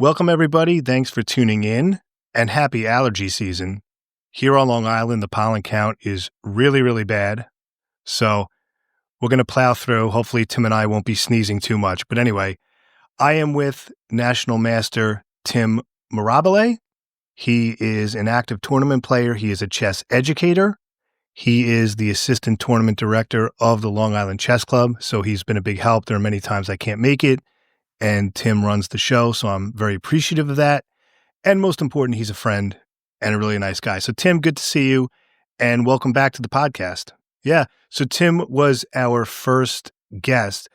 Welcome, everybody. Thanks for tuning in, and happy allergy season. Here on Long Island, the pollen count is really, really bad. So we're going to plow through. Hopefully, Tim and I won't be sneezing too much. But anyway, I am with National Master Tim Mirabile. He is an active tournament player. He is a chess educator. He is the assistant tournament director of the Long Island Chess Club. So he's been a big help. There are many times I can't make it, and Tim runs the show, so I'm very appreciative of that. And most important, he's a friend and a really nice guy. So Tim, good to see you, and welcome back to the podcast. Yeah, so Tim was our first guest.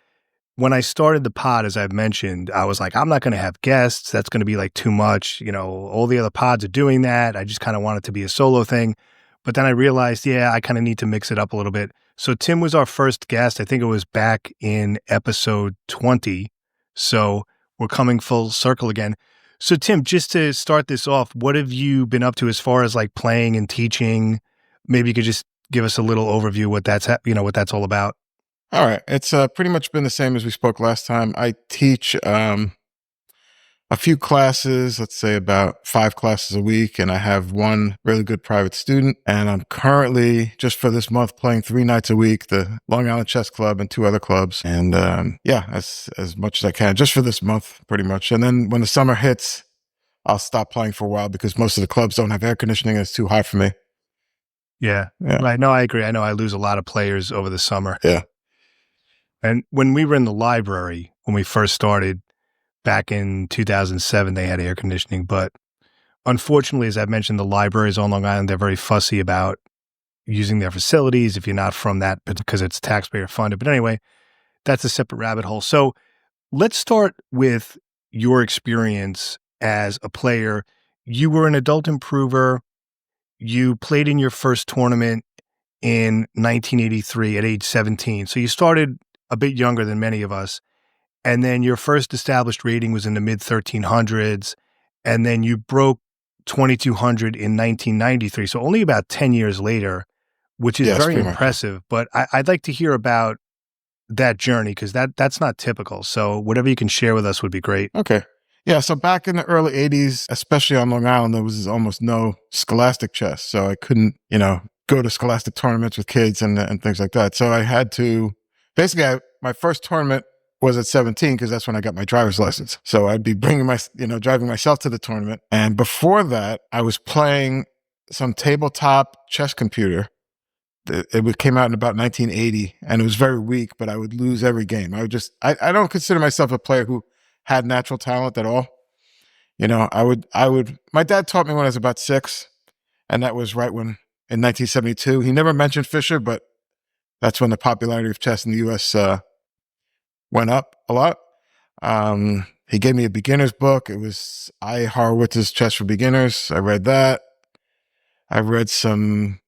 When I started the pod, as I've mentioned, I was like, I'm not going to have guests. That's going to be like too much. You know, all the other pods are doing that. I just kind of want it to be a solo thing. But then I realized, I kind of need to mix it up a little bit. So Tim was our first guest. I think it was back in episode 20. So we're coming full circle again. So Tim, just to start this off, what have you been up to as far as like playing and teaching? Maybe you could just give us a little overview what that's what that's all about. All right. It's pretty much been the same as we spoke last time. I teach a few classes, let's say about 5 classes a week, and I have one really good private student. And I'm currently, just for this month, playing 3 nights a week, the Long Island Chess Club and 2 other clubs. And as much as I can, just for this month, pretty much. And then when the summer hits, I'll stop playing for a while because most of the clubs don't have air conditioning and it's too hot for me. Yeah. Right. No, I agree. I know I lose a lot of players over the summer. Yeah. And when we were in the library, when we first started back in 2007, they had air conditioning. But unfortunately, as I've mentioned, the libraries on Long Island, they're very fussy about using their facilities if you're not from that because it's taxpayer funded. But anyway, that's a separate rabbit hole. So let's start with your experience as a player. You were an adult improver. You played in your first tournament in 1983 at age 17. So you started a bit younger than many of us. And then your first established rating was in the mid 1300s. And then you broke 2200 in 1993. So only about 10 years later, which is very impressive. But I'd like to hear about that journey because that's not typical. So whatever you can share with us would be great. Okay. Yeah. So back in the early 80s, especially on Long Island, there was almost no scholastic chess. So I couldn't, go to scholastic tournaments with kids and things like that. So I had to, basically, my first tournament was at 17 because that's when I got my driver's license. So I'd be driving myself to the tournament. And before that, I was playing some tabletop chess computer. It came out in about 1980 and it was very weak, but I would lose every game. I don't consider myself a player who had natural talent at all. My dad taught me when I was about 6, and that was right when, in 1972, he never mentioned Fischer, but that's when the popularity of chess in the U.S. Went up a lot. He gave me a beginner's book. It was I. Horowitz's Chess for Beginners. I read that. I read some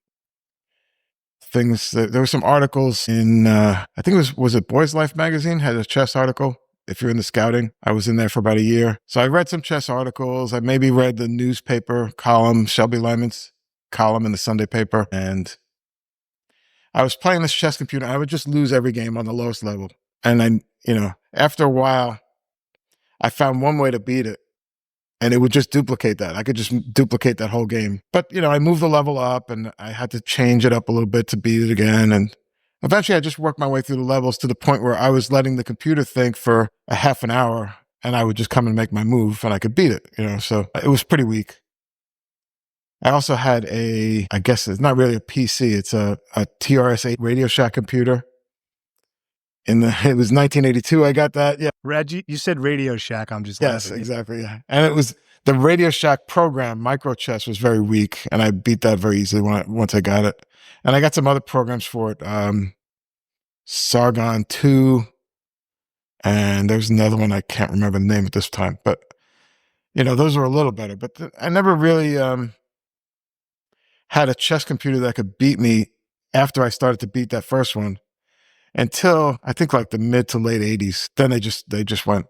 things. There were some articles in, I think was it Boys Life magazine had a chess article. If you're in the scouting, I was in there for about a year. So I read some chess articles. I maybe read the newspaper column, Shelby Lyman's column in the Sunday paper. And I was playing this chess computer. I would just lose every game on the lowest level. And then, after a while, I found one way to beat it. And it would just duplicate that. I could just duplicate that whole game. But, I moved the level up and I had to change it up a little bit to beat it again. And eventually I just worked my way through the levels to the point where I was letting the computer think for a half an hour and I would just come and make my move and I could beat it, so it was pretty weak. I also had I guess it's not really a PC, it's a TRS-8 Radio Shack computer. It was 1982 I got that, yeah. Rad, you said Radio Shack, I'm just Yes, laughing. Exactly, yeah. And it was, the Radio Shack program, micro chess, was very weak, and I beat that very easily once I got it. And I got some other programs for it, Sargon 2, and there's another one I can't remember the name at this time, but, those were a little better. But I never really had a chess computer that could beat me after I started to beat that first one. Until I think like the mid to late 80s. Then they just went,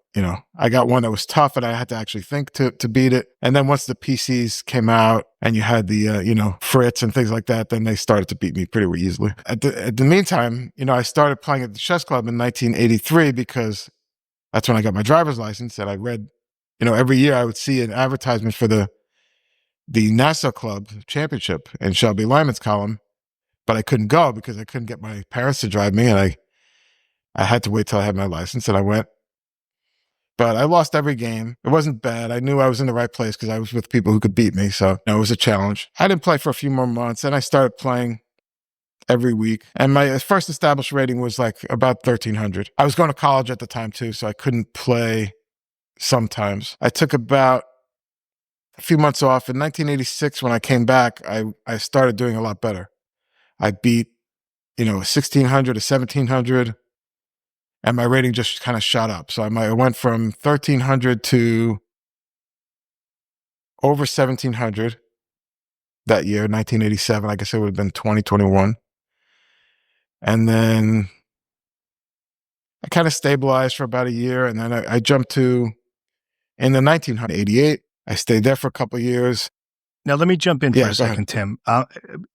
I got one that was tough and I had to actually think to beat it. And then once the PCs came out and you had the, Fritz and things like that, then they started to beat me pretty easily. At the meantime, I started playing at the chess club in 1983 because that's when I got my driver's license, and I read every year I would see an advertisement for the Nassau Club Championship in Shelby Lyman's column, but I couldn't go because I couldn't get my parents to drive me, and I had to wait till I had my license, and I went. But I lost every game. It wasn't bad. I knew I was in the right place because I was with people who could beat me, so it was a challenge. I didn't play for a few more months, and I started playing every week. And my first established rating was like about 1,300. I was going to college at the time too, so I couldn't play sometimes. I took about a few months off. In 1986, when I came back, I started doing a lot better. I beat, 1,600 to 1,700, and my rating just kind of shot up. So I went from 1,300 to over 1,700 that year, 1987. I guess it would have been 2021. And then I kind of stabilized for about a year, and then I jumped to, in the 1988, I stayed there for a couple of years. Now, let me jump in for a go second, ahead. Tim.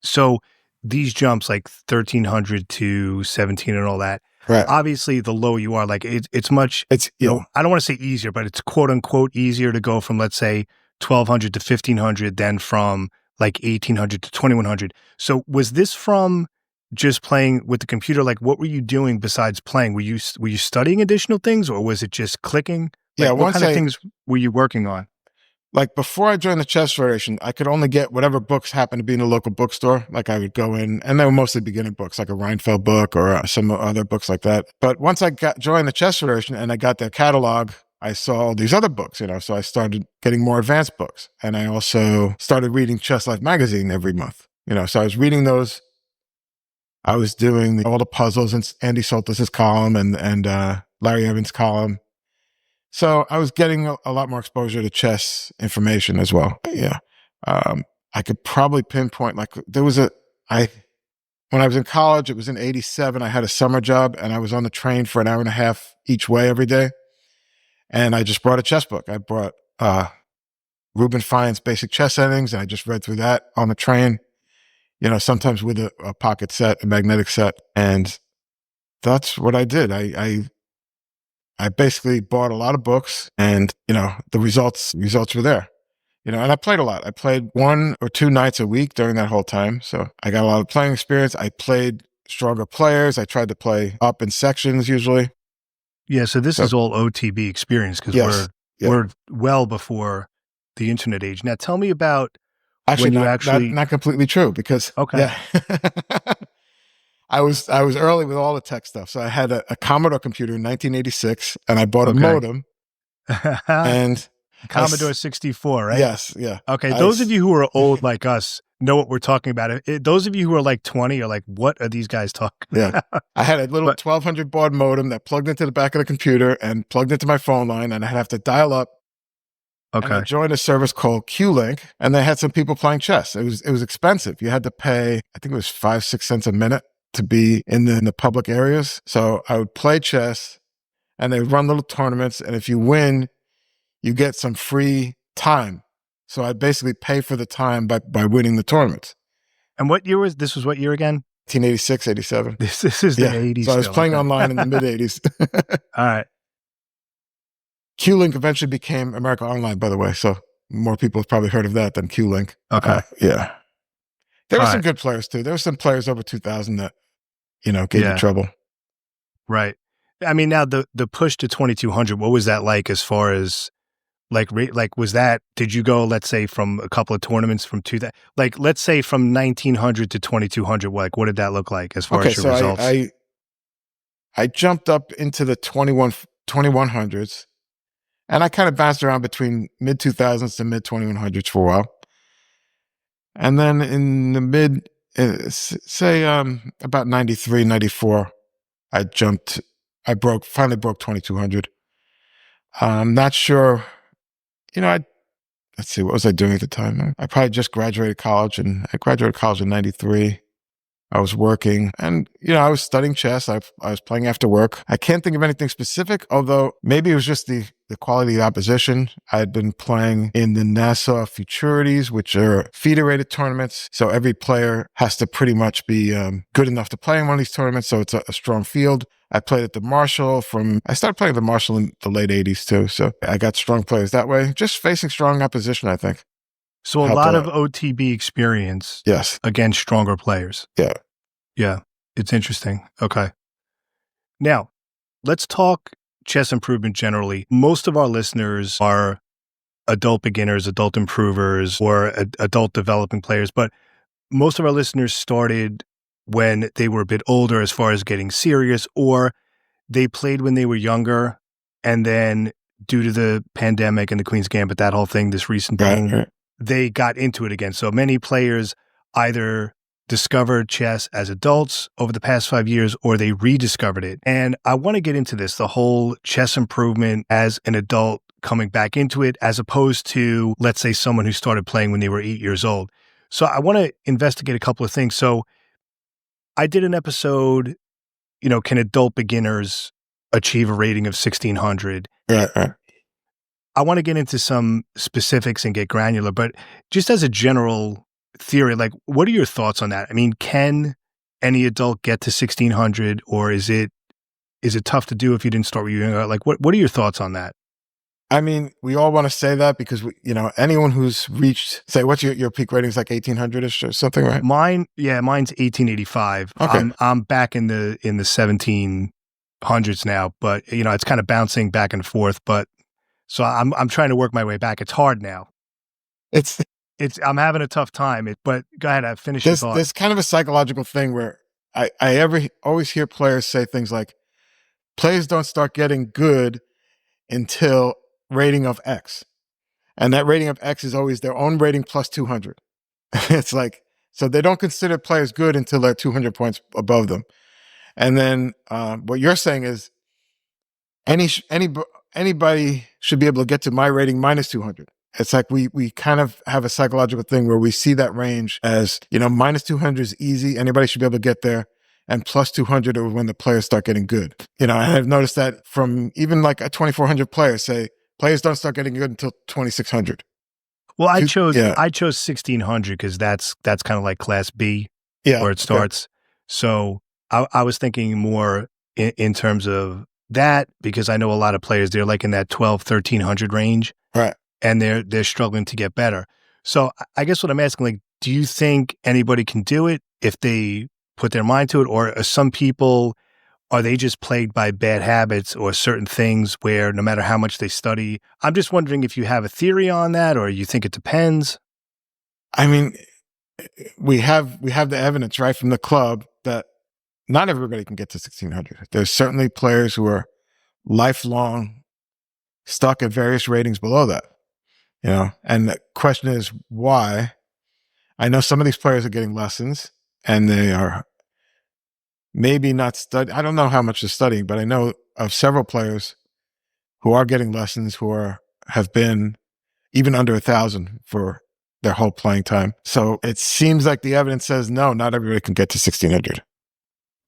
So these jumps, like 1,300 to 17 and all that, Right. obviously the lower you are, like it's much, I don't want to say easier, but it's quote unquote easier to go from, let's say, 1,200 to 1,500 than from like 1,800 to 2,100. So was this from just playing with the computer? Like, what were you doing besides playing? Were you studying additional things, or was it just clicking? Like, what kind of things were you working on? Like, before I joined the Chess Federation, I could only get whatever books happened to be in a local bookstore. Like, I would go in, and they were mostly beginner books, like a Reinfeld book or some other books like that. But once I joined the Chess Federation and I got their catalog, I saw all these other books, so I started getting more advanced books. And I also started reading Chess Life magazine every month, so I was reading those. I was doing all the puzzles in Andy Soltis' column and Larry Evans' column. So I was getting a lot more exposure to chess information as well. Yeah. I could probably pinpoint, like, when I was in college, it was in 87, I had a summer job and I was on the train for an hour and a half each way every day. And I just brought a chess book. I brought Reuben Fine's Basic Chess Endings, and I just read through that on the train, sometimes with a pocket set, a magnetic set. And that's what I did. I basically bought a lot of books, and, the results were there, and I played a lot. I played 1 or 2 nights a week during that whole time. So I got a lot of playing experience. I played stronger players. I tried to play up in sections usually. Yeah. So this is all OTB experience, because we're well before the internet age. Now tell me about not completely true, because I was early with all the tech stuff. So I had a Commodore computer in 1986, and I bought a modem. And Commodore 64, right? Yes, yeah. Okay, those of you who are old like us know what we're talking about. Those of you who are like 20 are like, what are these guys talking about? I had a little 1,200 baud modem that plugged into the back of the computer and plugged into my phone line, and I'd have to dial up. Okay. And I joined a service called Q-Link, and they had some people playing chess. It was expensive. You had to pay, I think it was 5-6 cents a minute to be in the public areas. So I would play chess, and they would run little tournaments, and if you win, you get some free time. So I basically pay for the time by winning the tournaments. And what year was this? Was what year again? 1986, 87. This is the 80s. So I was playing online in the mid 80s. All right. Q-Link eventually became America Online, by the way. So more people have probably heard of that than Q-Link. Okay. Yeah. There were some good players too. There were some players over 2000 that, gave you trouble. Right. I mean, now the push to 2200, what was that like as far as was that, did you go, let's say, from a couple of tournaments from let's say from 1900 to 2200, what did that look like as far as your results? I jumped up into the 2100s, and I kind of bounced around between mid 2000s to mid 2100s for a while. And then in the about 93, 94, I finally broke 2200. I'm not sure, let's see, what was I doing at the time? I probably just graduated college, and I graduated college in 93. I was working, and, I was studying chess. I was playing after work. I can't think of anything specific, although maybe it was just the quality of the opposition. I had been playing in the Nassau Futurities, which are federated tournaments. So every player has to pretty much be good enough to play in one of these tournaments. So it's a strong field. I played at the Marshall I started playing at the Marshall in the late 80s too. So I got strong players that way. Just facing strong opposition, I think. So a Helped lot a of OTB experience Yes. against stronger players. Yeah. Yeah. It's interesting. Okay. Now, let's talk chess improvement generally. Most of our listeners are adult beginners, adult improvers, or adult developing players, but most of our listeners started when they were a bit older as far as getting serious, or they played when they were younger, and then due to the pandemic and the Queen's Gambit, that whole thing, this recent boom, Right. they got into it again. So many players either discovered chess as adults over the past 5 years, or they rediscovered it. And I want to get into this, the whole chess improvement as an adult coming back into it, as opposed to, let's say, someone who started playing when they were 8 years old. So I want to investigate a couple of things. So I did an episode, can adult beginners achieve a rating of 1600? Right. I want to get into some specifics and get granular, but just as a general theory, like, what are your thoughts on that? I mean, can any adult get to 1600, or is it tough to do if you didn't start when you were younger? Like, what are your thoughts on that? I mean, we all want to say that because anyone who's reached, say, what's your peak rating is like 1800-ish or something, right? Mine's 1885. Okay. I'm back in the 1700s now, but it's kind of bouncing back and forth. But so I'm trying to work my way back. It's hard now. I'm having a tough time. But go ahead, finish your thought. There's kind of a psychological thing where I always hear players say things like, players don't start getting good until rating of X. And that rating of X is always their own rating plus 200. It's like, so they don't consider players good until they're 200 points above them. And then what you're saying is anybody should be able to get to my rating minus 200. It's like we kind of have a psychological thing where we see that range as, minus 200 is easy. Anybody should be able to get there. And plus 200 are when the players start getting good. And I've noticed that from even like a 2400 player, say, players don't start getting good until 2600. Well, I chose 1600 because that's kind of like class B, where it starts. So I was thinking more in terms of that, because I know a lot of players, they're like in that 1300 range. Right. And they're struggling to get better. So I guess what I'm asking, like, do you think anybody can do it if they put their mind to it? Or are some people, are they just plagued by bad habits or certain things where no matter how much they study? I'm just wondering if you have a theory on that, or you think it depends. I mean, we have the evidence right from the club that not everybody can get to 1600. There's certainly players who are lifelong stuck at various ratings below that. And the question is why. I know some of these players are getting lessons and they are maybe not studying. I don't know how much they're studying, but I know of several players who are getting lessons who have been even under 1,000 for their whole playing time. So it seems like the evidence says, no, not everybody can get to 1600.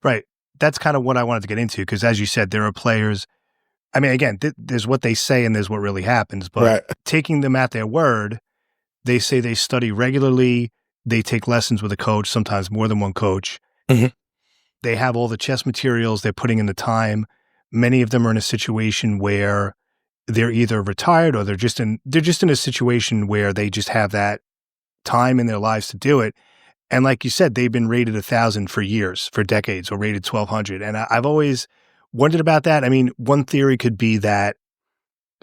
Right. That's kind of what I wanted to get into, because as you said, there are players. I mean, again, there's what they say and there's what really happens, but taking them at their word, they say they study regularly, they take lessons with a coach, sometimes more than one coach. Mm-hmm. They have all the chess materials, they're putting in the time. Many of them are in a situation where they're either retired or they're just in a situation where they just have that time in their lives to do it. And like you said, they've been rated 1,000 for years, for decades, or rated 1,200. And I've always wondered about that. I mean, one theory could be that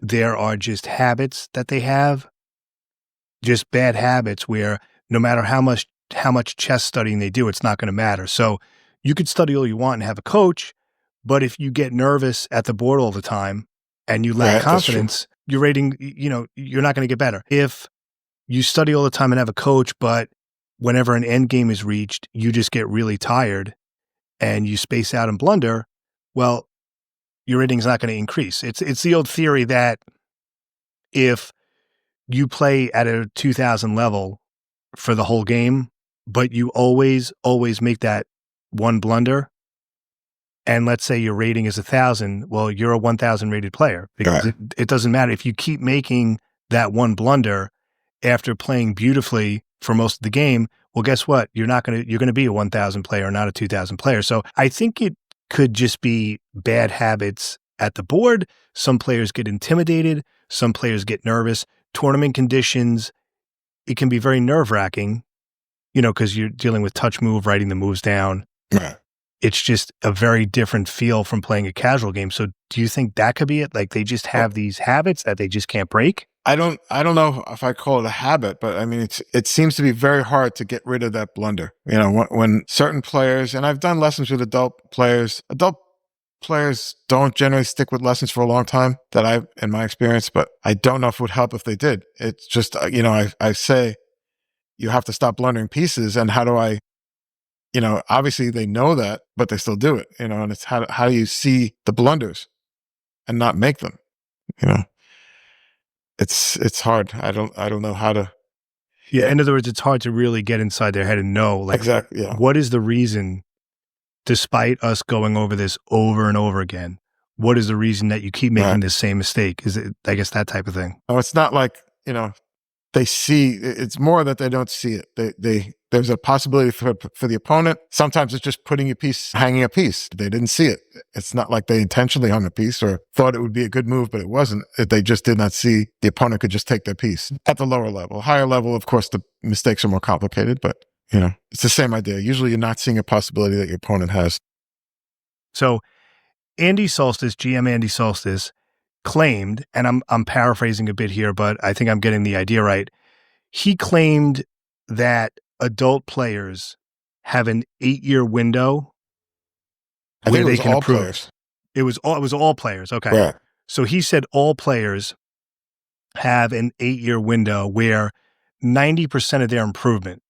there are just habits that they have, just bad habits where no matter how much chess studying they do, it's not going to matter. So you could study all you want and have a coach, but if you get nervous at the board all the time and you lack confidence, your rating, you're not going to get better. If you study all the time and have a coach, but whenever an end game is reached, you just get really tired and you space out and blunder, well, your rating's not going to increase. It's the old theory that if you play at a 2,000 level for the whole game, but you always make that one blunder, and let's say your rating is 1,000, well, you're a 1,000 rated player, because it doesn't matter. If you keep making that one blunder after playing beautifully for most of the game, well, guess what? You're going to be a 1,000 player, not a 2,000 player. So I think it could just be bad habits at the board. Some players get intimidated. Some players get nervous. Tournament conditions, it can be very nerve-wracking, because you're dealing with touch move, writing the moves down. Right. It's just a very different feel from playing a casual game. So do you think that could be it? Like they just have these habits that they just can't break? I don't know if I call it a habit, but I mean, it seems to be very hard to get rid of that blunder. When certain players, and I've done lessons with adult players don't generally stick with lessons for a long time in my experience, but I don't know if it would help if they did. It's just, I say you have to stop blundering pieces. And how do I, obviously they know that, but they still do it, and it's how do you see the blunders and not make them, It's hard. I don't know how to. Yeah. In other words, it's hard to really get inside their head and know, like, exactly. Yeah. What is the reason, despite us going over this over and over again, what is the reason that you keep making this same mistake? Is it, I guess, that type of thing? Oh, it's not like, they see, it's more that they don't see it. There's a possibility for the opponent. Sometimes it's just hanging a piece. They didn't see it. It's not like they intentionally hung a piece or thought it would be a good move, but it wasn't. They just did not see the opponent could just take their piece at the lower level. Higher level, of course, the mistakes are more complicated, but it's the same idea. Usually you're not seeing a possibility that your opponent has. So Andy Solstice, GM Andy Solstice, claimed, and I'm paraphrasing a bit here, but I think I'm getting the idea right. He claimed that adult players have an 8-year window where they can improve. Players. It was all players. Okay. Yeah. So he said all players have an 8-year window where 90% of their improvement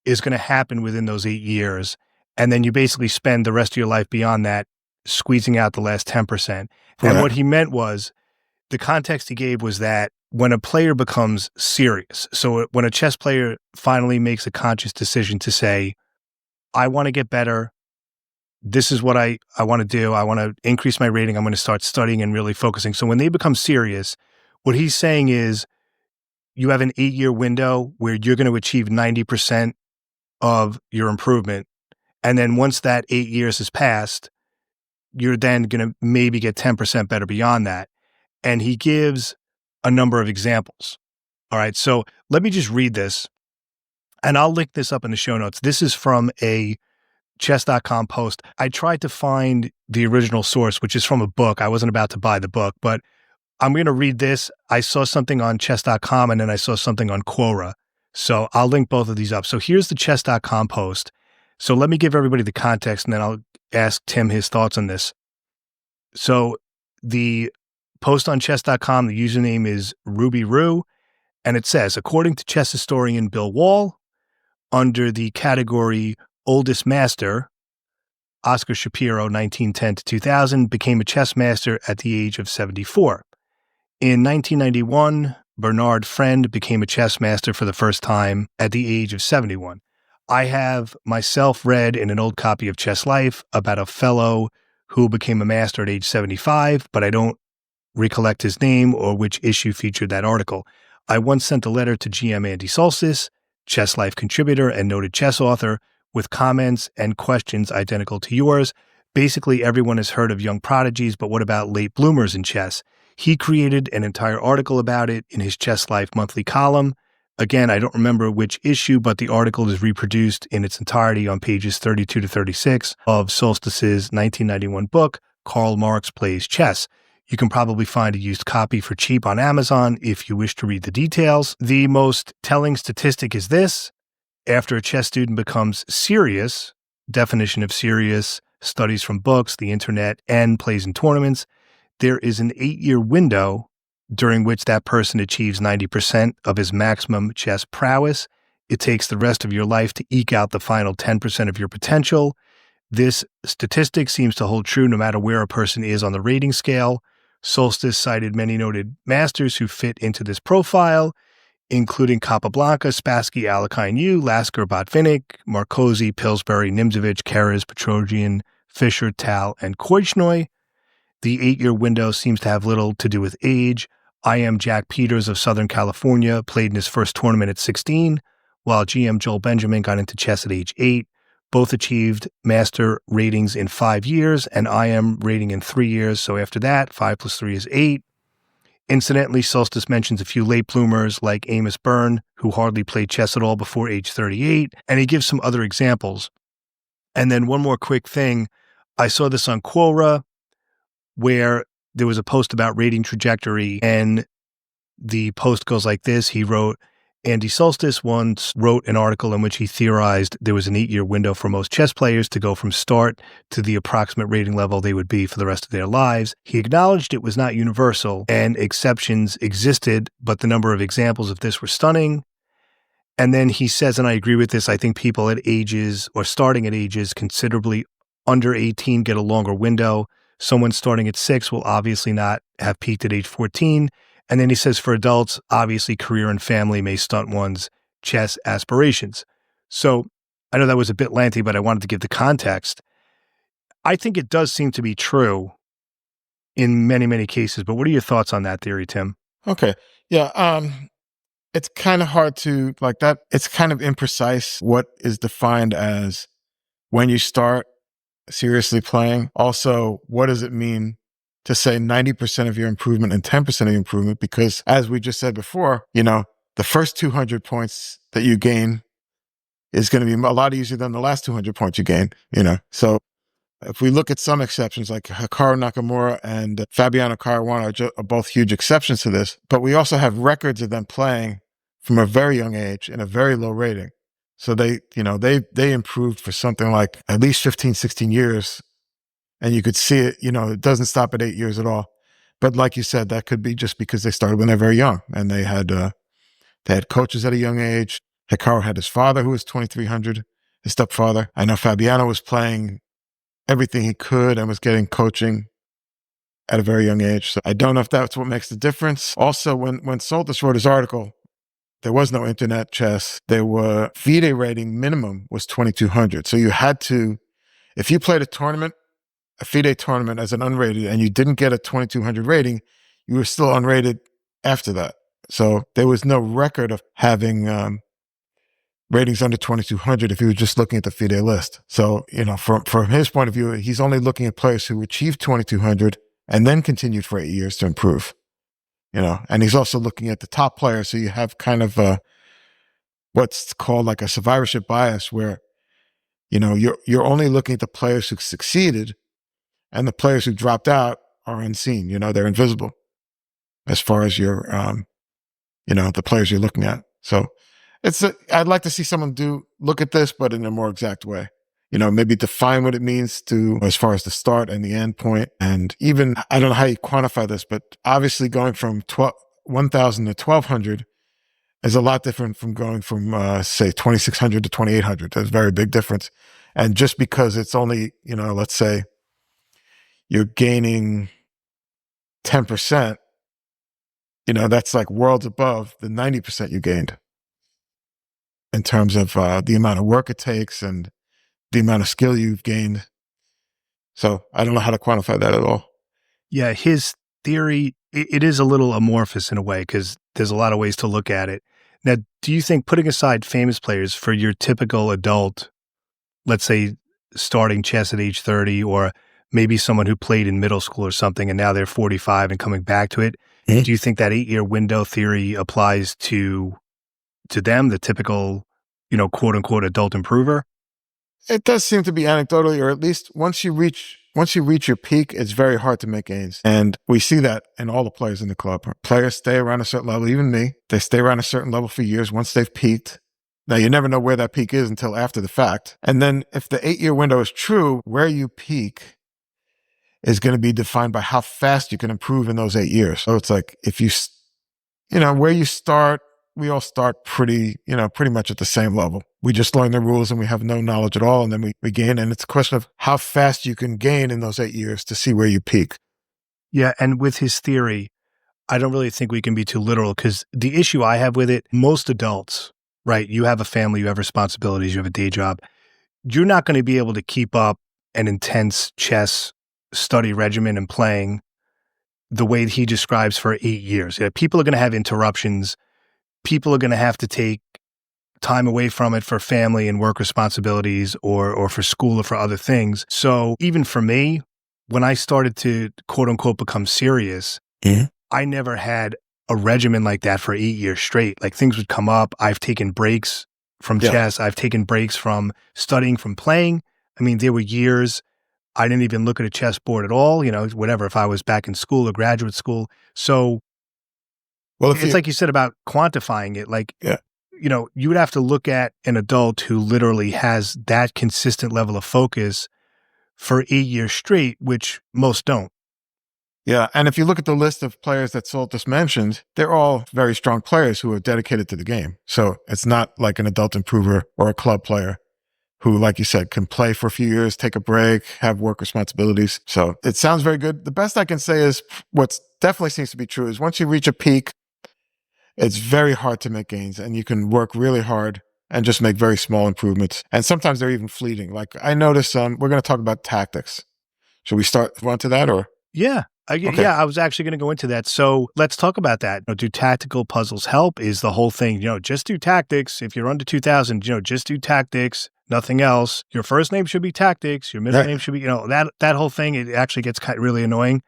is going to happen within those 8 years. And then you basically spend the rest of your life beyond that squeezing out the last 10%. And what he meant was, the context he gave was that when a player becomes serious, so when a chess player finally makes a conscious decision to say, I want to get better, this is what I want to do, I want to increase my rating, I'm going to start studying and really focusing. So when they become serious, what he's saying is you have an 8-year window where you're going to achieve 90% of your improvement. And then once that 8 years has passed, you're then going to maybe get 10% better beyond that. And he gives a number of examples. All right. So let me just read this, and I'll link this up in the show notes. This is from a chess.com post. I tried to find the original source, which is from a book. I wasn't about to buy the book, but I'm going to read this. I saw something on chess.com and then I saw something on Quora. So I'll link both of these up. So here's the chess.com post. So let me give everybody the context and then I'll ask Tim his thoughts on this. So the post on chess.com, the username is RubyRoo, and it says, according to chess historian Bill Wall, under the category Oldest Master, Oscar Shapiro, 1910 to 2000, became a chess master at the age of 74. In 1991, Bernard Friend became a chess master for the first time at the age of 71. I have myself read in an old copy of Chess Life about a fellow who became a master at age 75, but I don't recollect his name or which issue featured that article. I once sent a letter to GM Andy Solstice, Chess Life contributor and noted chess author, with comments and questions identical to yours. Basically, everyone has heard of young prodigies, but what about late bloomers in chess? He created an entire article about it in his Chess Life monthly column. Again, I don't remember which issue, but the article is reproduced in its entirety on pages 32 to 36 of Solstice's 1991 book, Karl Marx Plays Chess. You can probably find a used copy for cheap on Amazon if you wish to read the details. The most telling statistic is this. After a chess student becomes serious, definition of serious, studies from books, the internet, and plays in tournaments, there is an 8-year window during which that person achieves 90% of his maximum chess prowess. It takes the rest of your life to eke out the final 10% of your potential. This statistic seems to hold true no matter where a person is on the rating scale. Solstice cited many noted masters who fit into this profile, including Capablanca, Spassky, Alekhine Yu, Lasker, Botvinnik, Marcosi, Pillsbury, Nimzovich, Keres, Petrosian, Fischer, Tal, and Koichnoi. The 8-year window seems to have little to do with age. I am Jack Peters of Southern California, played in his first tournament at 16, while GM Joel Benjamin got into chess at age 8. Both achieved master ratings in 5 years and IM rating in 3 years. So after that, 5 plus 3 is 8. Incidentally, Solstice mentions a few late bloomers like Amos Byrne, who hardly played chess at all before age 38, and he gives some other examples. And then one more quick thing. I saw this on Quora, where there was a post about rating trajectory, and the post goes like this. He wrote, Andy Solstice once wrote an article in which he theorized there was an 8-year window for most chess players to go from start to the approximate rating level they would be for the rest of their lives. He acknowledged it was not universal and exceptions existed, but the number of examples of this were stunning. And then he says, and I agree with this, I think people at ages or starting at ages considerably under 18 get a longer window. Someone starting at 6 will obviously not have peaked at age 14. And then he says, for adults, obviously career and family may stunt one's chess aspirations. So I know that was a bit lengthy, but I wanted to give the context. I think it does seem to be true in many, many cases. But what are your thoughts on that theory, Tim? Okay. Yeah. It's kind of hard to like that. It's kind of imprecise what is defined as when you start seriously playing. Also, what does it mean to say 90% of your improvement and 10% of your improvement? Because as we just said before, the first 200 points that you gain is going to be a lot easier than the last 200 points you gain, So if we look at some exceptions like Hikaru Nakamura and Fabiano Caruana are both huge exceptions to this, but we also have records of them playing from a very young age and a very low rating. So they improved for something like at least 15, 16 years. And you could see it, it doesn't stop at 8 years at all. But like you said, that could be just because they started when they're very young and they had coaches at a young age. Hikaru had his father who was 2,300, his stepfather. I know Fabiano was playing everything he could and was getting coaching at a very young age. So I don't know if that's what makes the difference. Also, when Soltis wrote his article, there was no internet chess. There were FIDE rating minimum was 2,200. So you had to, if you played a FIDE tournament as an unrated and you didn't get a 2,200 rating, you were still unrated after that. So there was no record of having ratings under 2,200 if he was just looking at the FIDE list. So, from his point of view, he's only looking at players who achieved 2,200 and then continued for 8 years to improve. And he's also looking at the top players. So you have kind of what's called like a survivorship bias where, you're only looking at the players who succeeded and the players who dropped out are unseen. They're invisible as far as your, the players you're looking at. So I'd like to see someone look at this, but in a more exact way. Maybe define what it means as far as the start and the end point. And even, I don't know how you quantify this, but obviously going from 1,000 to 1,200 is a lot different from going from, say, 2,600 to 2,800. There's a very big difference. And just because it's only, let's say you're gaining 10%, that's like worlds above the 90% you gained in terms of the amount of work it takes and the amount of skill you've gained. So I don't know how to quantify that at all. Yeah, his theory, it is a little amorphous in a way because there's a lot of ways to look at it. Now, do you think, putting aside famous players, for your typical adult, let's say starting chess at age 30, or maybe someone who played in middle school or something and now they're 45 and coming back to it, do you think that 8-year window theory applies to them, the typical, quote unquote adult improver? It does seem to be anecdotally, or at least once you reach your peak, it's very hard to make gains. And we see that in all the players in the club. Players stay around a certain level, even me. They stay around a certain level for years once they've peaked. Now, you never know where that peak is until after the fact. And then if the 8-year window is true, where you peak is going to be defined by how fast you can improve in those 8 years. So it's like if where you start, we all start pretty much at the same level. We just learn the rules and we have no knowledge at all. And then we gain. And it's a question of how fast you can gain in those 8 years to see where you peak. Yeah. And with his theory, I don't really think we can be too literal, because the issue I have with it, most adults, right? You have a family, you have responsibilities, you have a day job. You're not going to be able to keep up an intense chess study regimen and playing the way he describes for 8 years. People are going to have interruptions. People are going to have to take time away from it for family and work responsibilities or for school or for other things. So even for me, when I started to quote unquote become serious, I never had a regimen like that for 8 years straight. Like things would come up. I've taken breaks from chess. I've taken breaks from studying, from playing. I mean, there were years I didn't even look at a chessboard at all, whatever, if I was back in school or graduate school. So it's like you said about quantifying it. Like, you would have to look at an adult who literally has that consistent level of focus for 8 years straight, which most don't. Yeah, and if you look at the list of players that Salt just mentioned, they're all very strong players who are dedicated to the game. So it's not like an adult improver or a club player who, like you said, can play for a few years, take a break, have work responsibilities. So it sounds very good. The best I can say is what definitely seems to be true is once you reach a peak, it's very hard to make gains, and you can work really hard and just make very small improvements. And sometimes they're even fleeting. Like I noticed, we're going to talk about tactics. Should we run to that or? Yeah. Yeah, I was actually going to go into that. So let's talk about that. Do tactical puzzles help? Is the whole thing, just do tactics. If you're under 2000, just do tactics, nothing else. Your first name should be tactics. Your middle name should be, that whole thing, it actually gets really annoying.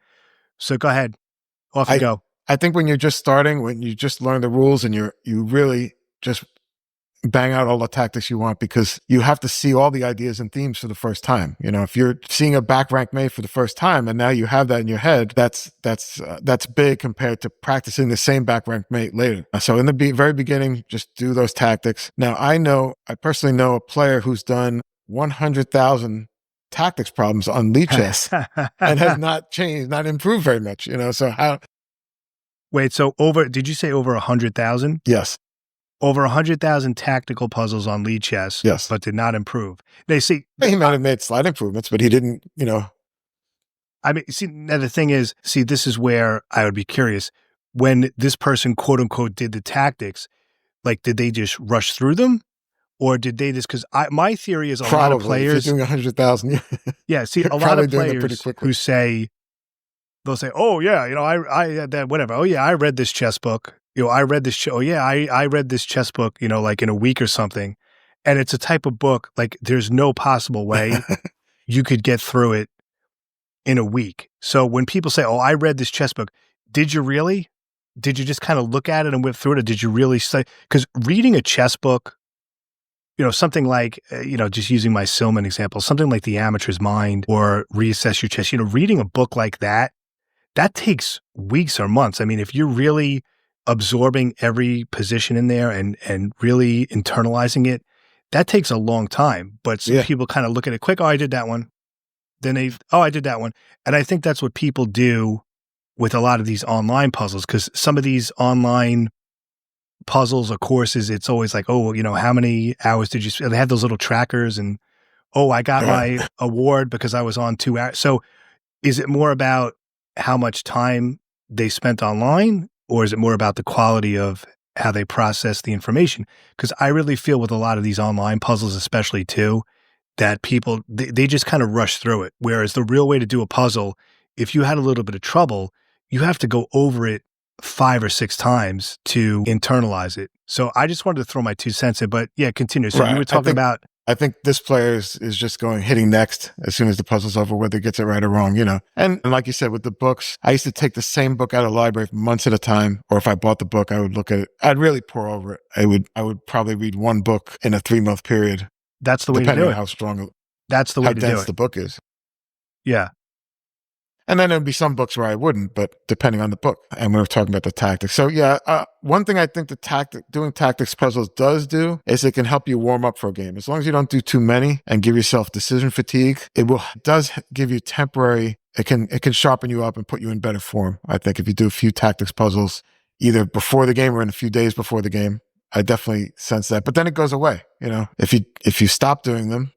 So go ahead. Off you go. I think when you're just starting, when you just learn the rules and you really just bang out all the tactics you want, because you have to see all the ideas and themes for the first time. If you're seeing a back rank mate for the first time and now you have that in your head, that's big compared to practicing the same back rank mate later. So in the very beginning, just do those tactics. Now I personally know a player who's done 100,000 tactics problems on Lee chess and has not changed, not improved very much. So how? Wait, so did you say over 100,000? Yes. Over 100,000 tactical puzzles on Lee chess, yes, but did not improve. He might have made slight improvements, but he didn't, I mean, now the thing is, this is where I would be curious. When this person, quote unquote, did the tactics, like, did they just rush through them? Or did they just, because my theory is lot of players. If you're doing 100,000. Yeah, a lot of players who say, they'll say, oh yeah, I that whatever. Oh yeah, I read this chess book. I read this. I read this chess book. Like in a week or something, and it's a type of book like there's no possible way you could get through it in a week. So when people say, "Oh, I read this chess book," did you really? Did you just kind of look at it and whip through it, or did you really say? Because reading a chess book, something like, just using my Silman example, something like The Amateur's Mind or Reassess Your Chess. Reading a book like that takes weeks or months. I mean, if you're really absorbing every position in there and really internalizing it, that takes a long time. But some people kind of look at it quick. Oh, I did that one. Then I did that one. And I think that's what people do with a lot of these online puzzles, because some of these online puzzles or courses, it's always like, oh, how many hours did you spend? They have those little trackers and, oh, I got my award because I was on 2 hours. So is it more about how much time they spent online, or is it more about the quality of how they process the information? Because I really feel with a lot of these online puzzles, especially too, that people, they just kind of rush through it. Whereas the real way to do a puzzle, if you had a little bit of trouble, you have to go over it 5 or 6 times to internalize it. So I just wanted to throw my 2 cents in, but yeah, continue. So you were talking about. I think this player is just hitting next as soon as the puzzle's over, whether he gets it right or wrong, And like you said, with the books, I used to take the same book out of the library for months at a time. Or if I bought the book, I would look at it. I'd really pour over it. I would probably read one book in a 3-month period. That's the way to do it. Depending on how strong, that's the way to do it. How dense the book is. Yeah. And then there'd be some books where I wouldn't, but depending on the book. And we were talking about the tactics. So yeah, one thing I think doing tactics puzzles does do is it can help you warm up for a game. As long as you don't do too many and give yourself decision fatigue, it does give you temporary. It can sharpen you up and put you in better form. I think if you do a few tactics puzzles, either before the game or in a few days before the game, I definitely sense that. But then it goes away. If you stop doing them,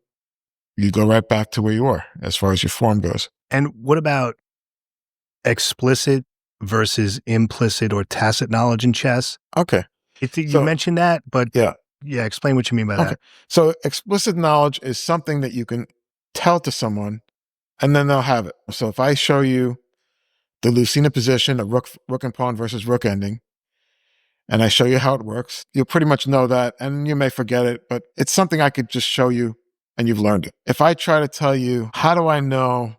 you go right back to where you were as far as your form goes. And what about explicit versus implicit or tacit knowledge in chess? Okay. You mentioned that, but yeah, explain what you mean by that. So explicit knowledge is something that you can tell to someone and then they'll have it. So if I show you the Lucena position, a rook and pawn versus rook ending, and I show you how it works, you'll pretty much know that, and you may forget it, but it's something I could just show you and you've learned it. If I try to tell you, how do I know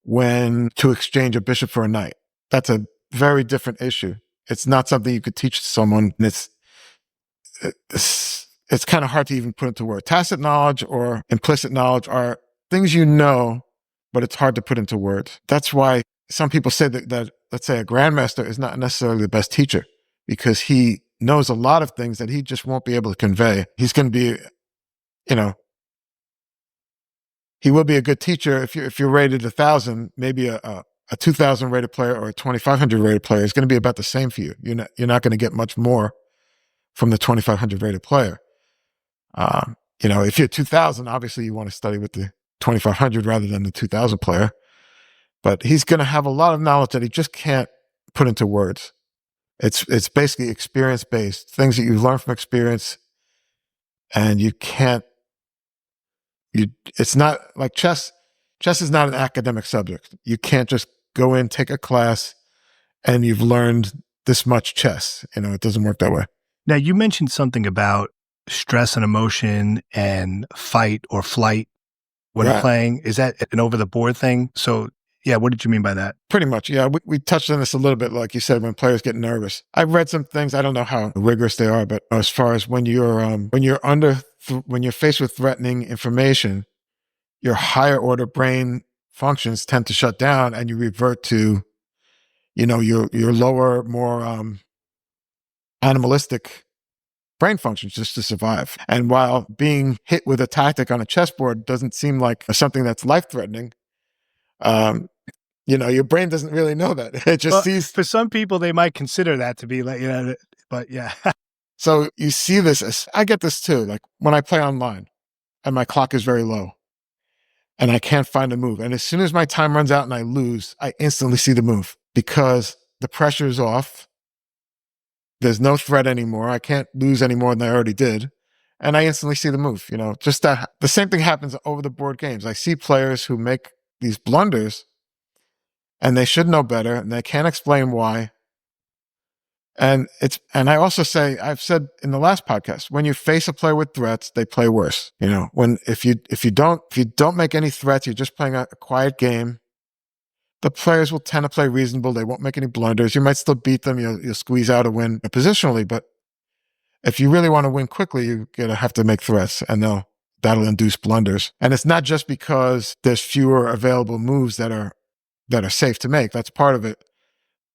when to exchange a bishop for a knight? That's a very different issue. It's not something you could teach someone, and it's kind of hard to even put into words. Tacit knowledge or implicit knowledge are things you know, but it's hard to put into words. That's why some people say that let's say a grandmaster is not necessarily the best teacher, because he knows a lot of things that he just won't be able to convey. He's going to be, he will be a good teacher if you're rated 1,000. Maybe a 2,000 rated player or a 2,500 rated player is going to be about the same for you. You're not going to get much more from the 2,500 rated player. If you're 2,000, obviously you want to study with the 2,500 rather than the 2,000 player. But he's going to have a lot of knowledge that he just can't put into words. It's basically experience-based, things that you learn from experience, and it's not like chess. Chess is not an academic subject. You can't just go in, take a class, and you've learned this much chess. It doesn't work that way. Now, you mentioned something about stress and emotion and fight or flight when playing. Is that an over-the-board thing? So, yeah, what did you mean by that? Pretty much, yeah. We touched on this a little bit, like you said, when players get nervous. I've read some things. I don't know how rigorous they are, but as far as when you're faced with threatening information, your higher order brain functions tend to shut down, and you revert to, your lower, more animalistic brain functions just to survive. And while being hit with a tactic on a chessboard doesn't seem like something that's life-threatening, your brain doesn't really know that. It just sees. For some people, they might consider that to be like, but yeah. So you see this. I get this too. Like when I play online and my clock is very low and I can't find a move. And as soon as my time runs out and I lose, I instantly see the move because the pressure is off. There's no threat anymore. I can't lose any more than I already did. And I instantly see the move. Just that. The same thing happens over the board games. I see players who make these blunders and they should know better and they can't explain why. And I also say, I've said in the last podcast, when you face a player with threats, they play worse. If you don't make any threats, you're just playing a quiet game. The players will tend to play reasonable. They won't make any blunders. You might still beat them. You'll squeeze out a win positionally, but if you really want to win quickly, you're gonna have to make threats, and that'll induce blunders. And it's not just because there's fewer available moves that are safe to make. That's part of it,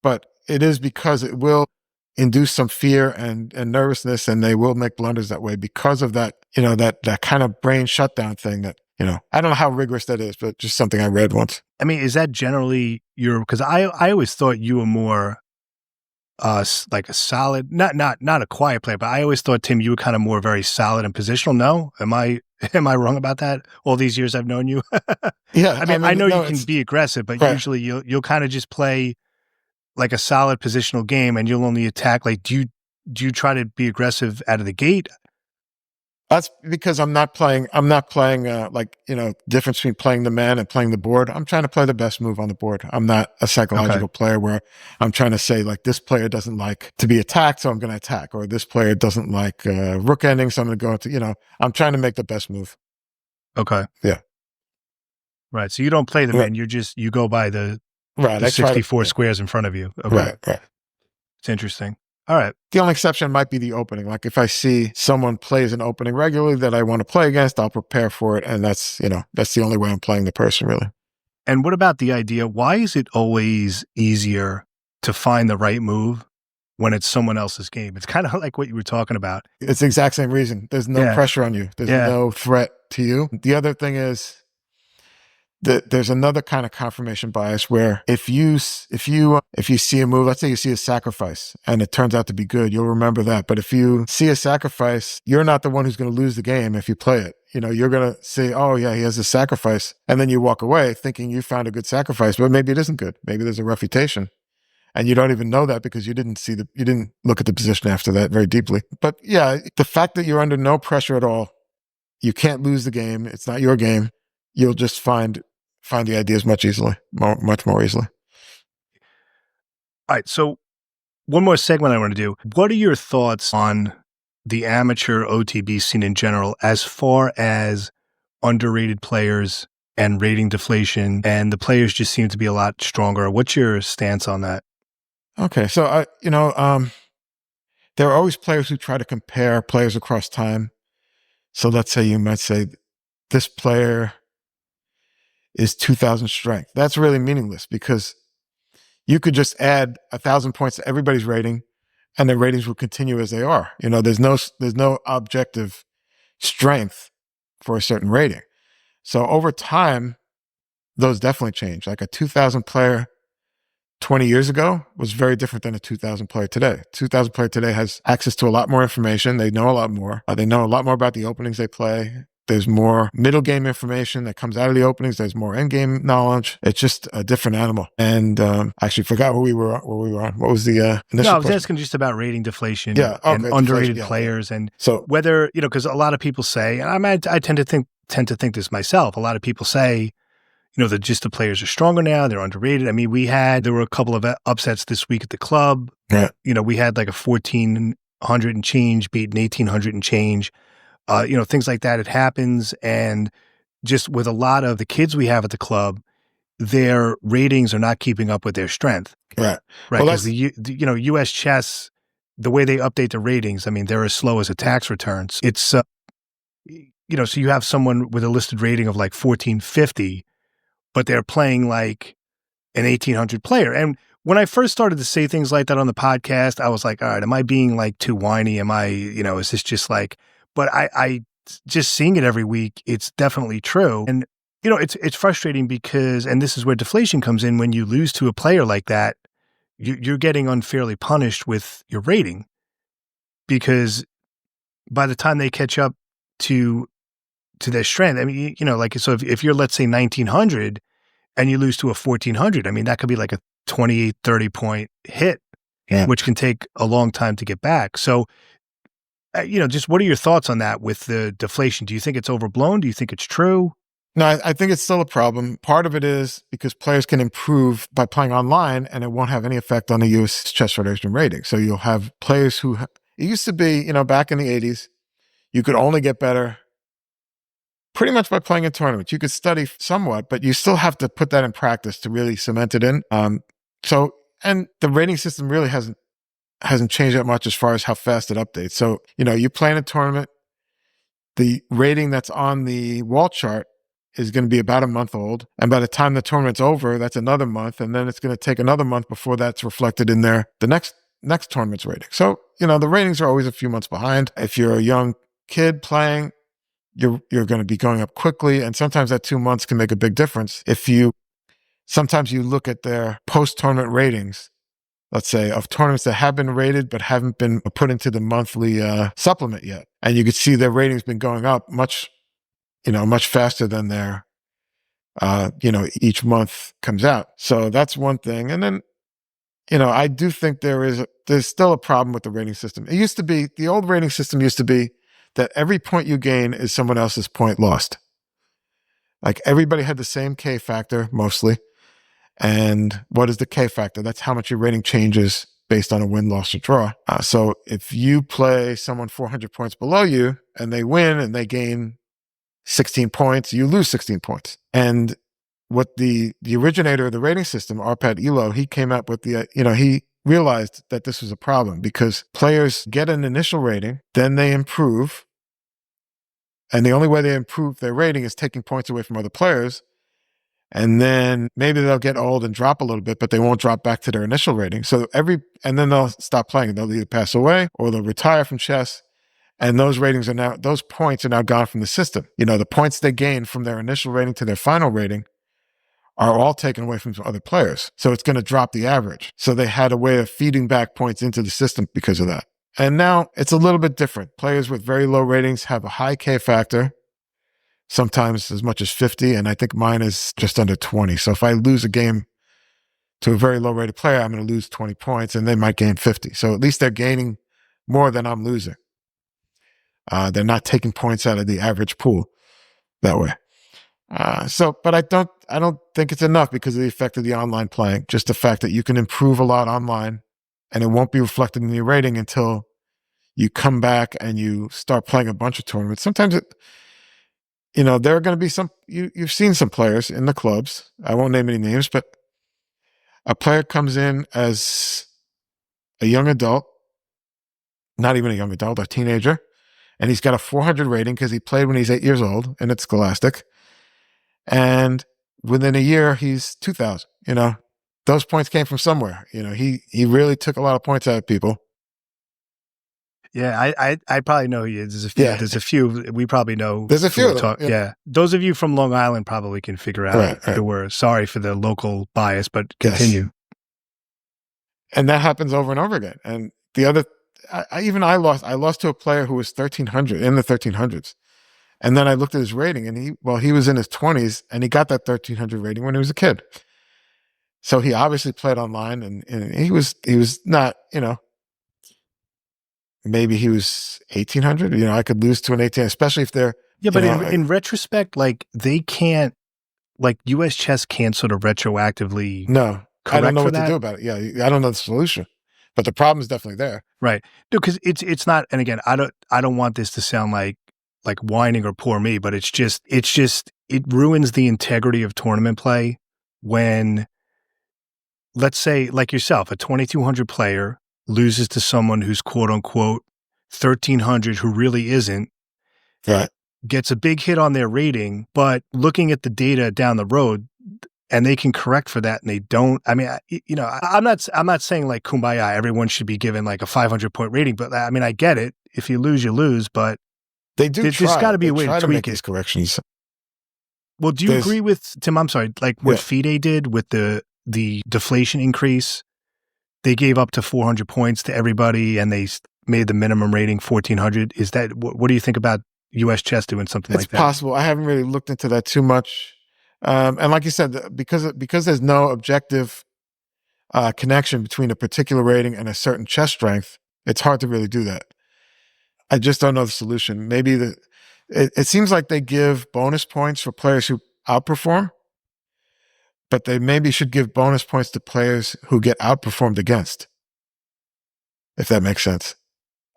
but it is because it will induce some fear and nervousness, and they will make blunders that way because of that. That kind of brain shutdown thing that. I don't know how rigorous that is, but just something I read once. I mean, is that generally because I always thought you were more like a solid, not a quiet player, but I always thought, Tim, you were kind of more very solid and positional. No? Am I wrong about that? All these years I've known you? Yeah. I know you can be aggressive, but usually you'll kind of just play like a solid positional game and you'll only attack. Like, do you try to be aggressive out of the gate? That's because I'm not playing difference between playing the man and playing the board. I'm trying to play the best move on the board. I'm not a psychological player where I'm trying to say like this player doesn't like to be attacked, so I'm going to attack, or this player doesn't like rook ending, so I'm going to go into, I'm trying to make the best move. Okay. Yeah. Right. So you don't play the man. You go by the 64 squares in front of you. Okay. Right. It's interesting. All right. The only exception might be the opening. Like if I see someone plays an opening regularly that I want to play against, I'll prepare for it. And that's the only way I'm playing the person, really. And what about the idea? Why is it always easier to find the right move when it's someone else's game? It's kind of like what you were talking about. It's the exact same reason. There's no pressure on you. There's no threat to you. The other thing is, there's another kind of confirmation bias where if you see a move, let's say you see a sacrifice and it turns out to be good, you'll remember that. But if you see a sacrifice, you're not the one who's going to lose the game if you play it. You're going to say, oh yeah, he has a sacrifice. And then you walk away thinking you found a good sacrifice, but maybe it isn't good. Maybe there's a refutation. And you don't even know that because you didn't look at the position after that very deeply. But yeah, the fact that you're under no pressure at all, you can't lose the game. It's not your game. You'll just find the ideas much more easily. All right. So one more segment I want to do. What are your thoughts on the amateur OTB scene in general as far as underrated players and rating deflation, and the players just seem to be a lot stronger? What's your stance on that? Okay, so there are always players who try to compare players across time. So let's say you might say this player is 2,000 strength. That's really meaningless because you could just add 1,000 points to everybody's rating, and their ratings will continue as they are. There's no objective strength for a certain rating. So over time, those definitely change. Like a 2,000 player 20 years ago was very different than a 2,000 player today. 2,000 player today has access to a lot more information. They know a lot more. They know a lot more about the openings they play. There's more middle game information that comes out of the openings. There's more end game knowledge. It's just a different animal. And I actually forgot where we were on. What was the initial No, I was question? asking just about rating deflation Yeah, and okay, underrated deflation, yeah, players, and So whether, because a lot of people say, and I tend to think this myself. A lot of people say, that just the players are stronger now. They're underrated. I mean, there were a couple of upsets this week at the club. yeah, We had like a 1,400 and change beat an 1,800 and change. Things like that. It happens. And just with a lot of the kids we have at the club, their ratings are not keeping up with their strength. right. Right. Well, Because US chess, the way they update the ratings, I mean, they're as slow as a tax returns. It's, so you have someone with a listed rating of like 1,450, but they're playing like an 1,800 player. And when I first started to say things like that on the podcast, I was like, all right, am I being like too whiny? Am I, is this just like, but I just seeing it every week, it's definitely true. And, it's frustrating because, and this is where deflation comes in, when you lose to a player like that, you're getting unfairly punished with your rating, because by the time they catch up to their strength, I mean, so if you're, let's say 1,900 and you lose to a 1,400, I mean, that could be like a 28, 30 point hit, Yeah. which can take a long time to get back. So, just what are your thoughts on that with the deflation? Do you think it's overblown? Do you think it's true? No, I think it's still a problem. Part of it is because players can improve by playing online, and it won't have any effect on the US Chess Federation rating. So you'll have players who, it used to be, back in the 80s, you could only get better pretty much by playing in tournaments. You could study somewhat, but you still have to put that in practice to really cement it in. And the rating system really hasn't changed that much as far as how fast it updates. So, you play in a tournament, the rating that's on the wall chart is going to be about a month old. And by the time the tournament's over, that's another month. And then it's going to take another month before that's reflected in the next tournament's rating. So, the ratings are always a few months behind. If you're a young kid playing, you're going to be going up quickly. And sometimes that 2 months can make a big difference. Sometimes you look at their post-tournament ratings, let's say, of tournaments that have been rated but haven't been put into the monthly supplement yet. And you could see their ratings been going up much faster than their, each month comes out. So that's one thing. And then, I do think there's still a problem with the rating system. The old rating system used to be that every point you gain is someone else's point lost. Like everybody had the same K factor mostly. And what is the K factor? That's how much your rating changes based on a win, loss, or draw. So if you play someone 400 points below you and they win and they gain 16 points, you lose 16 points. And what the originator of the rating system, Arpad Elo, he came up with he realized that this was a problem because players get an initial rating, then they improve. And the only way they improve their rating is taking points away from other players. And then maybe they'll get old and drop a little bit, but they won't drop back to their initial rating. And then they'll stop playing. They'll either pass away or they'll retire from chess. And those points are now gone from the system. The points they gain from their initial rating to their final rating are all taken away from other players. So it's going to drop the average. So they had a way of feeding back points into the system because of that. And now it's a little bit different. Players with very low ratings have a high K factor, sometimes as much as 50, and I think mine is just under 20. So if I lose a game to a very low rated player, I'm going to lose 20 points and they might gain 50. So at least they're gaining more than I'm losing. They're not taking points out of the average pool that way. But I don't think it's enough because of the effect of the online playing. Just the fact that you can improve a lot online and it won't be reflected in your rating until you come back and you start playing a bunch of tournaments. Sometimes there are going to be you've seen some players in the clubs. I won't name any names, but a player comes in as a young adult, not even a young adult, a teenager, and he's got a 400 rating because he played when he's 8 years old and it's Scholastic. And within a year, he's 2,000. Those points came from somewhere. He really took a lot of points out of people. Yeah, I probably know you. There's a few. Yeah. There's a few. We probably know. There's a few. Yeah. Those of you from Long Island probably can figure out who we're. Sorry for the local bias, but continue. Yes. And that happens over and over again. And the other, I lost to a player who was 1,300 in the 1,300s. And then I looked at his rating, and he was in his 20s, and he got that 1,300 rating when he was a kid. So he obviously played online, and he was not, maybe he was 1,800. I could lose to an 18, especially if they're. Yeah, but in retrospect, they can't, U.S. chess can't sort of retroactively. No, I don't know what to do about it. Yeah, I don't know the solution, but the problem is definitely there. Right. No, because it's not. And again, I don't want this to sound like whining or poor me, but it's just it ruins the integrity of tournament play when, let's say, like yourself, a 2,200 player loses to someone who's quote unquote 1,300 who really isn't, right? Gets a big hit on their rating, but looking at the data down the road, and they can correct for that, and they don't. I mean, I'm not saying kumbaya, everyone should be given a 500-point rating, but I mean, I get it. If you lose, you lose, but they do. There's got to be a way to tweak these corrections. Well, do you agree with Tim? I'm sorry, what FIDE did with the deflation increase? They gave up to 400 points to everybody, and they made the minimum rating 1,400. Is that what do you think about U.S. chess doing something like that? It's possible. I haven't really looked into that too much. And like you said, because there's no objective connection between a particular rating and a certain chess strength, it's hard to really do that. I just don't know the solution. Maybe it seems like they give bonus points for players who outperform, but they maybe should give bonus points to players who get outperformed against, if that makes sense.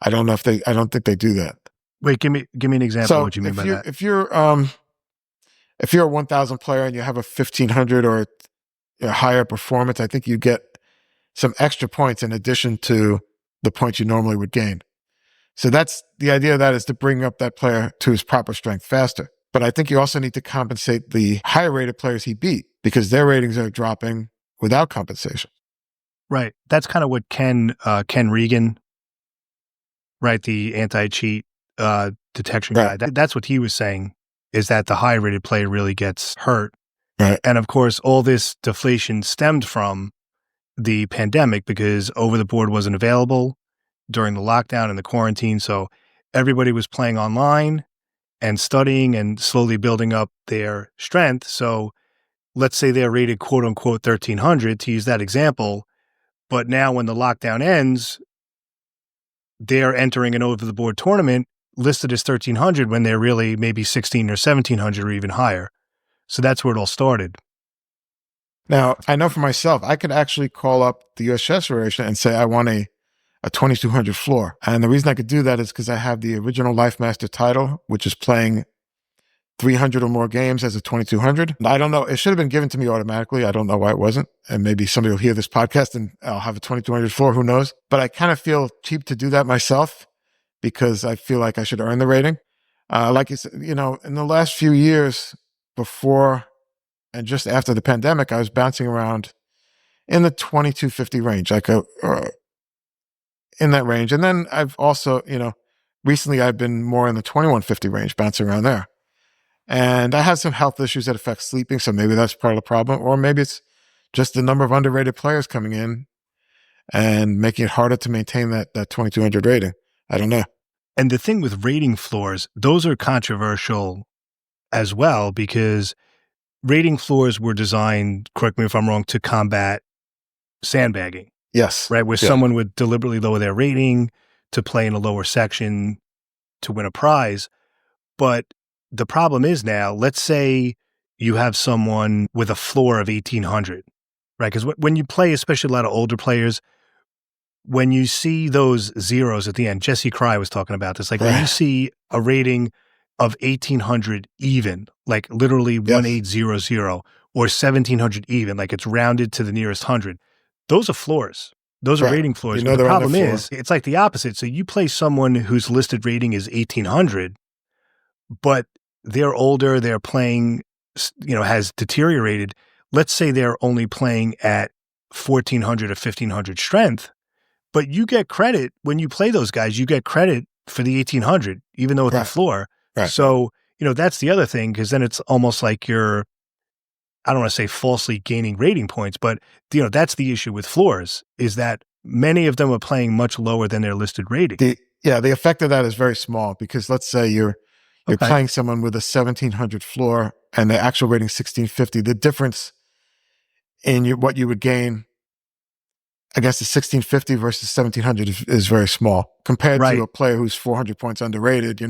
I don't think they do that. Wait, give me an example of what you mean by that. If you're a 1,000 player and you have a 1,500 or a higher performance, I think you get some extra points in addition to the points you normally would gain. So that's the idea of that, is to bring up that player to his proper strength faster. But I think you also need to compensate the higher rated players he beat, because their ratings are dropping without compensation. Right. That's kind of what Ken Regan, right, the anti-cheat detection guy, that's what he was saying, is that the high rated player really gets hurt. Right. And of course, all this deflation stemmed from the pandemic, because over the board wasn't available during the lockdown and the quarantine. So everybody was playing online and studying and slowly building up their strength. So let's say they're rated quote unquote 1,300, to use that example. But now when the lockdown ends, they're entering an over the board tournament listed as 1,300 when they're really maybe 1,600 or 1,700 or even higher. So that's where it all started. Now, I know for myself, I could actually call up the U.S. Chess Federation and say I want a 2,200 floor. And the reason I could do that is because I have the original Life Master title, which is playing 300 or more games as a 2,200. I don't know. It should have been given to me automatically. I don't know why it wasn't. And maybe somebody will hear this podcast and I'll have a 2,200 floor. Who knows? But I kind of feel cheap to do that myself, because I feel like I should earn the rating. Like you said, in the last few years before and just after the pandemic, I was bouncing around in the 2,250 range, in that range. And then I've also, recently I've been more in the 2,150 range, bouncing around there. And I have some health issues that affect sleeping, so maybe that's part of the problem. Or maybe it's just the number of underrated players coming in and making it harder to maintain that 2,200 rating. I don't know. And the thing with rating floors, those are controversial as well, because rating floors were designed, correct me if I'm wrong, to combat sandbagging. Yes. Right? Where someone would deliberately lower their rating to play in a lower section to win a prize. But the problem is now, let's say you have someone with a floor of 1,800, right? Because when you play, especially a lot of older players, when you see those zeros at the end, Jesse Cry was talking about this. Like when you see a rating of 1800 even, like literally 1800 or 1700 even, like it's rounded to the nearest 100, those are floors. Those are rating floors. But the problem is, it's like the opposite. So you play someone whose listed rating is 1800, but they're older, they're playing, has deteriorated. Let's say they're only playing at 1400 or 1500 strength, but you get credit when you play those guys. You get credit for the 1800, even though it's a floor. So, that's the other thing, because then it's almost like you're, I don't want to say falsely gaining rating points, but that's the issue with floors, is that many of them are playing much lower than their listed rating. The effect of that is very small, because let's say you're playing someone with a 1700 floor and the actual rating 1650. The difference in what you would gain against the 1650 versus 1700 is very small compared to a player who's 400 points underrated,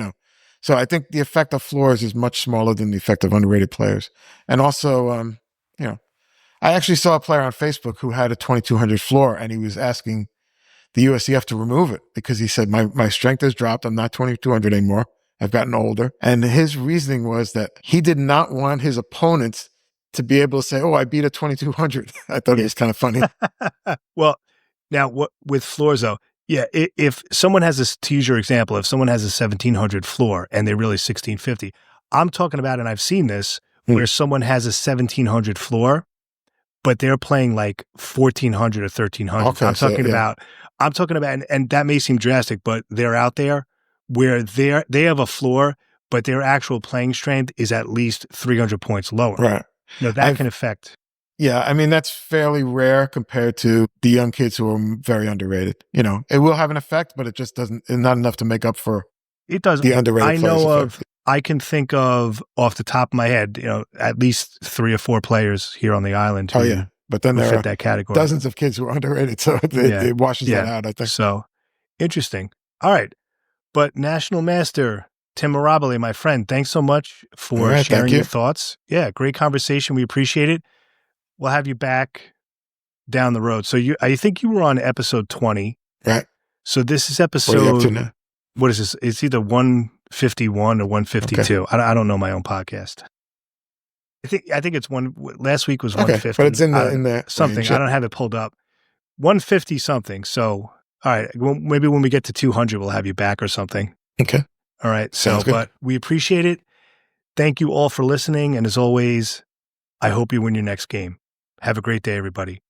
So I think the effect of floors is much smaller than the effect of underrated players. And also, I actually saw a player on Facebook who had a 2200 floor, and he was asking the USCF to remove it because he said, my strength has dropped. I'm not 2200 anymore. I've gotten older. And his reasoning was that he did not want his opponents to be able to say, oh, I beat a 2200. I thought it was kind of funny. Well, now with floors though, if someone has to use your example, if someone has a 1700 floor and they're really 1650, I'm talking about, and I've seen this, where someone has a 1700 floor, but they're playing like 1400 or 1300. Okay, I'm talking about, and that may seem drastic, but they're out there where they have a floor, but their actual playing strength is at least 300 points lower. Right. That can affect. Yeah, I mean, that's fairly rare compared to the young kids who are very underrated. It will have an effect, but it just doesn't, not enough to make up for the underrated players. I can think of off the top of my head, at least 3 or 4 players here on the island who but then there are that category. Dozens of kids who are underrated, so it washes that out, I think. So, interesting. All right. But National Master Tim Mirabile, my friend, thanks so much for sharing your thoughts. Yeah, great conversation. We appreciate it. We'll have you back down the road. So I think you were on episode 20. Right. So this is episode, what are you up to now? What is this? It's either 151 or 152. Okay. I don't know my own podcast. I think it's last week was 150. But it's in the something. Range. I don't have it pulled up. 150 something. So, all right. Well, maybe when we get to 200, we'll have you back or something. Okay. All right. So, but we appreciate it. Thank you all for listening. And as always, I hope you win your next game. Have a great day, everybody.